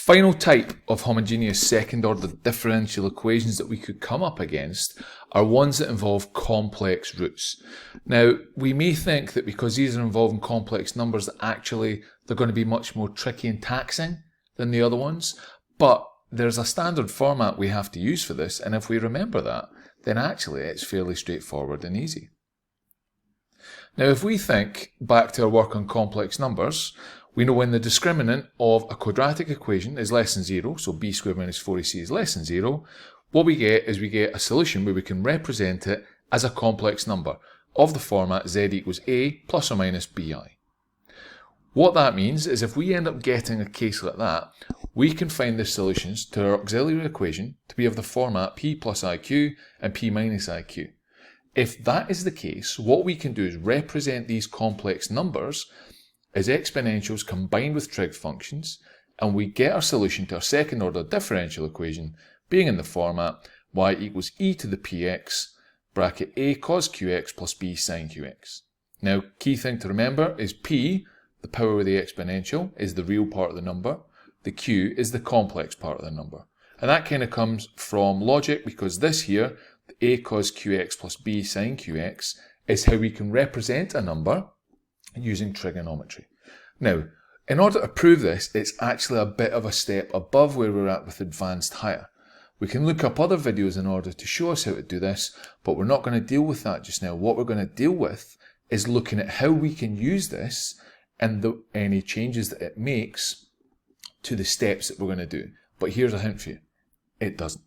Final type of homogeneous second order differential equations that we could come up against are ones that involve complex roots. Now, we may think that because these are involving complex numbers, that actually they're going to be much more tricky and taxing than the other ones, but there's a standard format we have to use for this, and if we remember that, then actually it's fairly straightforward and easy. Now, if we think back to our work on complex numbers, we know when the discriminant of a quadratic equation is less than 0, so b squared minus 4ac is less than 0, what we get is we get a solution where we can represent it as a complex number of the format z equals a plus or minus bi. What that means is if we end up getting a case like that, we can find the solutions to our auxiliary equation to be of the format p plus iq and p minus iq. If that is the case, what we can do is represent these complex numbers as exponentials combined with trig functions, and we get our solution to our second order differential equation being in the format y equals e to the px bracket a cos qx plus b sin qx. Now, key thing to remember is p, the power of the exponential, is the real part of the number. The q is the complex part of the number. And that kind of comes from logic, because this here, the a cos qx plus b sin qx, is how we can represent a number using trigonometry. Now, in order to prove this, it's actually a bit of a step above where we're at with advanced higher. We can look up other videos in order to show us how to do this, but we're not going to deal with that just now. What we're going to deal with is looking at how we can use this and any changes that it makes to the steps that we're going to do. But here's a hint for you. It doesn't.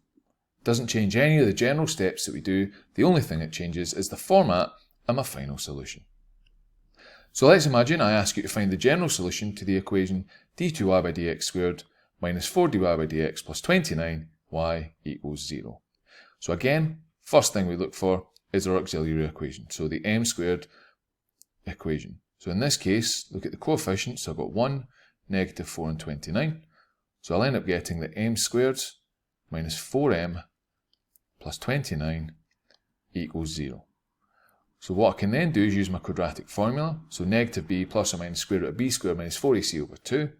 It doesn't change any of the general steps that we do. The only thing it changes is the format and my final solution. So let's imagine I ask you to find the general solution to the equation d2y by dx squared minus 4dy by dx plus 29y equals 0. So again, first thing we look for is our auxiliary equation, so the m squared equation. So in this case, look at the coefficients. So I've got 1, negative 4 and 29. So I'll end up getting that m squared minus 4m plus 29 equals 0. So what I can then do is use my quadratic formula. So negative b plus or minus square root of b squared minus 4ac over 2. And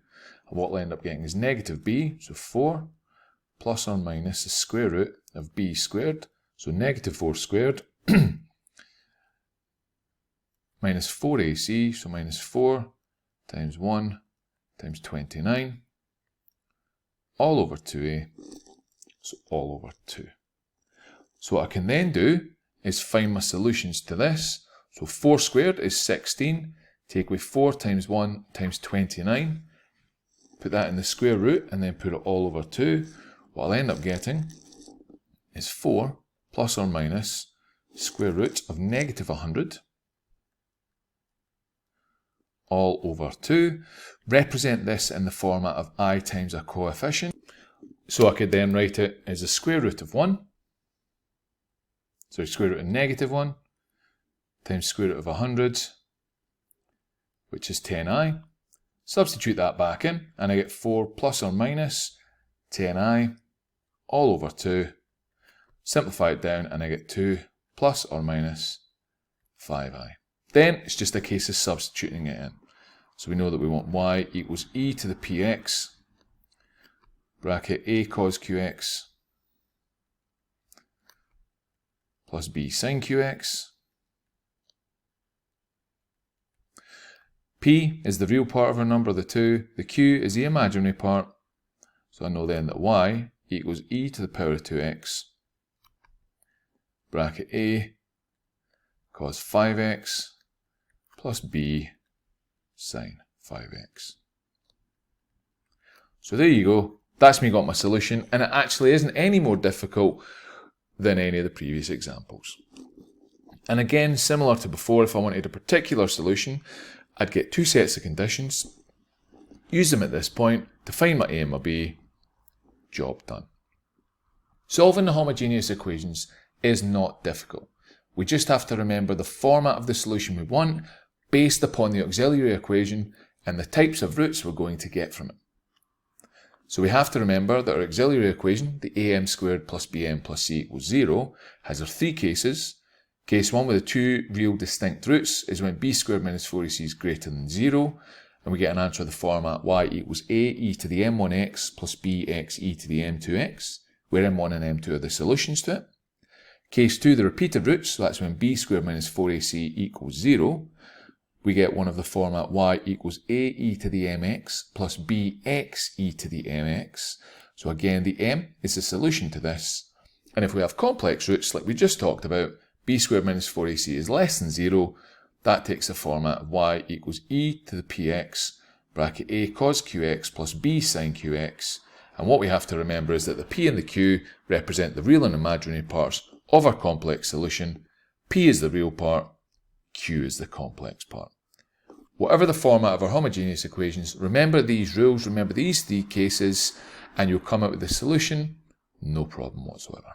what I'll end up getting is negative b, so 4, plus or minus the square root of b squared, so negative 4 squared, minus 4ac, so minus 4 times 1 times 29, all over 2a, so all over 2. So what I can then do is find my solutions to this. So 4 squared is 16, take away 4 times 1 times 29, put that in the square root and then put it all over 2. What I'll end up getting is 4 plus or minus square root of negative 100 all over 2. Represent this in the format of I times a coefficient. So I could then write it as the square root of 1, so square root of negative 1 times square root of 100, which is 10i. Substitute that back in, and I get 4 plus or minus 10i all over 2. Simplify it down, and I get 2 plus or minus 5i. Then it's just a case of substituting it in. So we know that we want y equals e to the px bracket a cos qx plus b sin qx. P is the real part of our number, the 2. The q is the imaginary part. So I know then that y equals e to the power of 2x bracket a cos 5x plus b sin 5x. So there you go. That's me got my solution, and it actually isn't any more difficult than any of the previous examples. And again, similar to before, if I wanted a particular solution, I'd get 2 sets of conditions, use them at this point to find my a and my b, job done. Solving the homogeneous equations is not difficult. We just have to remember the format of the solution we want based upon the auxiliary equation and the types of roots we're going to get from it. So we have to remember that our auxiliary equation, the am squared plus bm plus c equals 0, has our 3 cases. Case 1 with the 2 real distinct roots is when b squared minus 4ac is greater than 0, and we get an answer of the format y equals a e to the m1x plus b x e to the m2x, where m1 and m2 are the solutions to it. Case 2, the repeated roots, so that's when b squared minus 4ac equals 0. We get one of the format y equals a e to the mx plus b x e to the mx. So again, the m is the solution to this. And if we have complex roots, like we just talked about, b squared minus 4ac is less than 0. That takes the format of y equals e to the px, bracket a cos qx plus b sin qx. And what we have to remember is that the p and the q represent the real and imaginary parts of our complex solution. P is the real part, q is the complex part. Whatever the format of our homogeneous equations, remember these rules, remember these three cases, and you'll come out with the solution, no problem whatsoever.